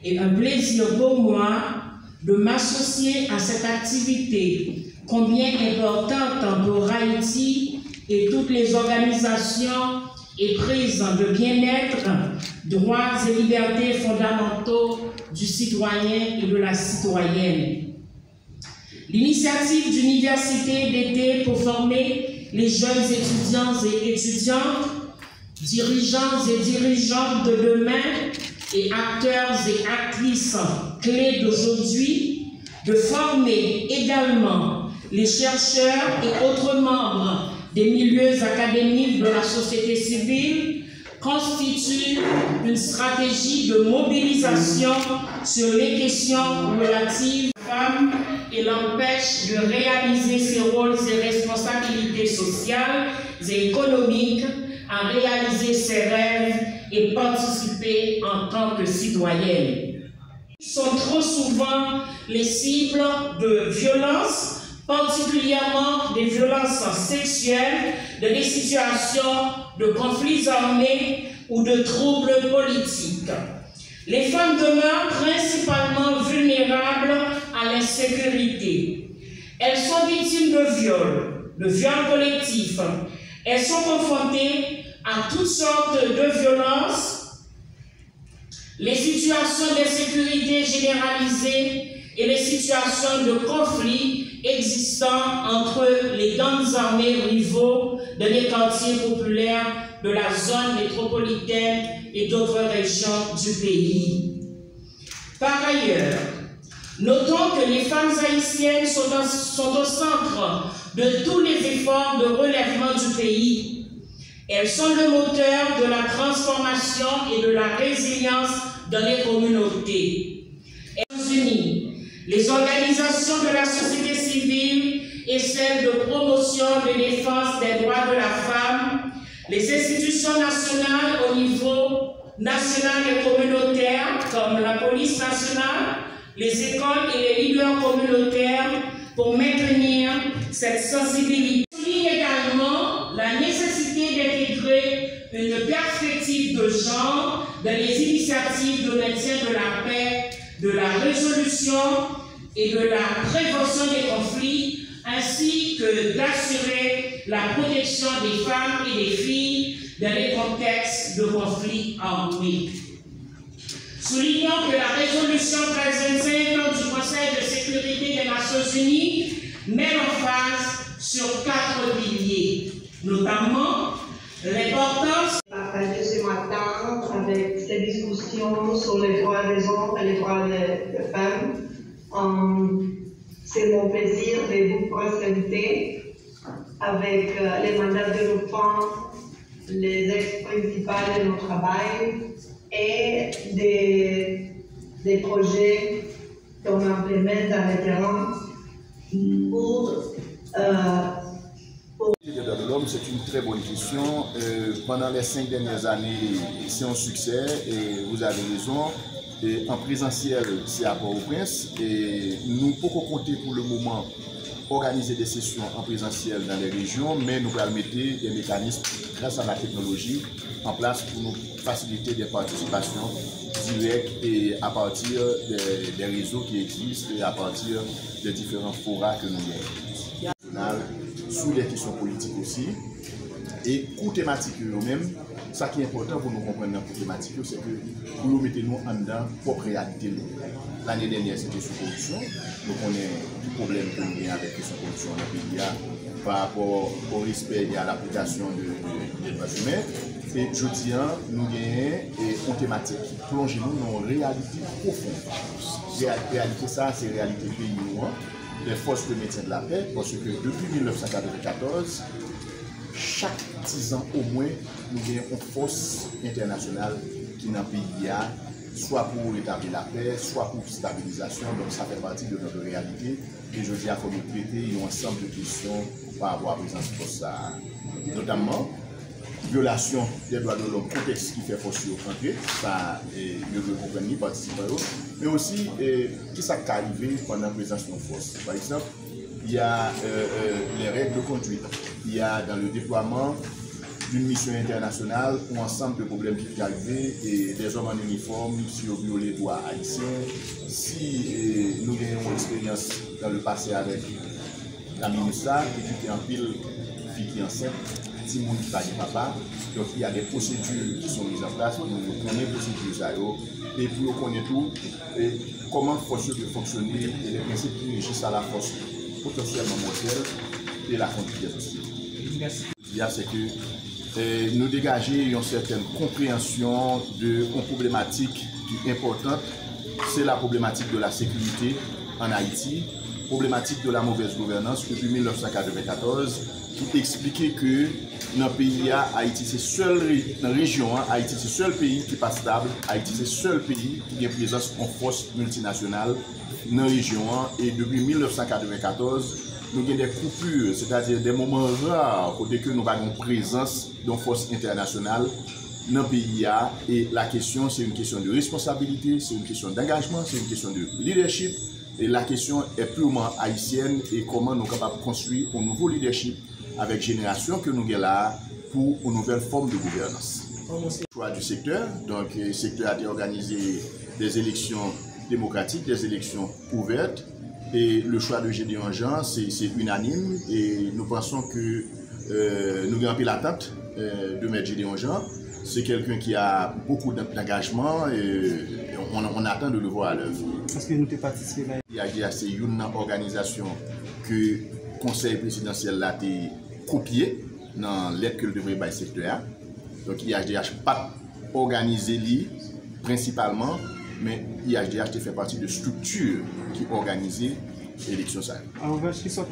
et un plaisir pour moi de m'associer à cette activité combien importante pour Haïti et toutes les organisations et prises de bien-être, droits et libertés fondamentaux du citoyen et de la citoyenne. L'initiative d'université d'été pour former les jeunes étudiants et étudiantes, dirigeants et dirigeantes de demain et acteurs et actrices clés d'aujourd'hui, de former également les chercheurs et autres membres des milieux académiques de la société civile constitue une stratégie de mobilisation sur les questions relatives aux femmes et l'empêche de réaliser ses rôles et responsabilités sociales et économiques, à réaliser ses rêves et participer en tant que citoyenne. Ils sont trop souvent les cibles de violences, particulièrement des violences sexuelles, de des situations de conflits armés ou de troubles politiques. Les femmes demeurent principalement vulnérables à l'insécurité. Elles sont victimes de viols collectifs. Elles sont confrontées à toutes sortes de violences, les situations d'insécurité généralisée et les situations de conflit existant entre les gangs armés rivaux dans les quartiers populaires de la zone métropolitaine et d'autres régions du pays. Par ailleurs, notons que les femmes haïtiennes sont au centre de tous les efforts de relèvement du pays. Elles sont le moteur de la transformation et de la résilience dans les communautés. États-Unis, les organisations de la société civile et celles de promotion et de défense des droits de la femme, les institutions nationales au niveau national et communautaire, comme la police nationale, les écoles et les leaders communautaires, pour maintenir cette sensibilité. Il souligne également la nécessité d'intégrer une perspective de genre dans les initiatives de maintien de la paix, de la résolution et de la prévention des conflits, ainsi que d'assurer la protection des femmes et des filles dans les contextes de conflits armés. Soulignons que la résolution 1325 du Conseil de sécurité des Nations Unies met l'emphase sur 4 piliers, notamment l'importance partager ce matin avec ces discussions sur les droits des hommes et les droits des femmes. C'est mon plaisir de vous présenter avec les mandats de l'enfant, les axes principaux de notre travail et des projets qu'on implémente dans le terrain pour les droits de l'homme, c'est une très bonne question. Pendant les 5 dernières années, c'est un succès et vous avez raison. Et en présentiel, c'est à Port-au-Prince et nous pouvons compter pour le moment organiser des sessions en présentiel dans les régions, mais nous allons mettre des mécanismes grâce à la technologie en place pour nous faciliter des participations directes et à partir des réseaux qui existent et à partir des différents forats que nous avons. Sous les questions politiques aussi, et pour thématiques eux-mêmes, ce qui est important pour nous comprendre dans les thématiques, c'est que pour nous mettre nous en dedans propre réalité. L'année dernière, c'était sous corruption, donc on est du problème que nous avons avec la corruption dans le pays par rapport au respect et à l'application des droits humains. Et je dis, nous avons une thématique qui plonge nous dans une réalité profonde. Réalité, ça, c'est la réalité du pays noir. Les forces de maintien de la paix, parce que depuis 1994, chaque 10 ans au moins, nous avons une force internationale qui dans le pays, soit pour établir la paix, soit pour stabilisation. Donc ça fait partie de notre réalité. Et je dis qu'il faut nous traiter un ensemble de questions par rapport à la présence de force, notamment violation des droits de l'homme, contexte qui fait force au entrée, ça, nous devons comprendre, participer, mais aussi, qui ça qui arrivé pendant la présence de force. Par exemple, il y a les règles de conduite, il y a dans le déploiement une mission internationale, un ensemble de problèmes qui peuvent arriver et des hommes en uniforme, si on viole les droits haïtiens, si nous avons une expérience dans le passé avec la ministre qui était en pile, fille qui est enceinte, petit monde qui va dire papa. Donc il y a des procédures qui sont mises en place, nous connaissons les procédures ça, et puis on connaît tout, et comment force peut fonctionner, et les principes qui régissent à la force potentiellement mortelle et la conduite des sociétés. C'est que nous dégager une certaine compréhension d'une problématique qui est importante, c'est la problématique de la sécurité en Haïti, problématique de la mauvaise gouvernance depuis 1994, qui expliquait que dans le pays, Haïti, c'est seule région, Haïti, c'est le seul pays qui n'est pas stable, Haïti, c'est le seul pays qui a une présence en force multinationale dans la région. Et depuis 1994, nous avons des coupures, c'est-à-dire des moments rares où nous avons une présence d'une force internationale dans le pays. Et la question, c'est une question de responsabilité, c'est une question d'engagement, c'est une question de leadership. Et la question est purement haïtienne et comment nous sommes capables de construire un nouveau leadership avec génération que nous avons là pour une nouvelle forme de gouvernance. Le choix du secteur, donc le secteur a organisé des élections démocratiques, des élections ouvertes. Et le choix de Gédéon Jean, c'est unanime et nous pensons que nous avons pris l'attente de M. Gédéon Jean. C'est quelqu'un qui a beaucoup d'engagement et on attend de le voir à l'œuvre. Est-ce que nous avons participé là? C'est une organisation que le conseil présidentiel a copié dans l'aide que le devrait par le secteur. Donc IHDH n'a pas organisé principalement, mais IHDH fait partie de structures qui organisent l'élection. En revanche, qui sont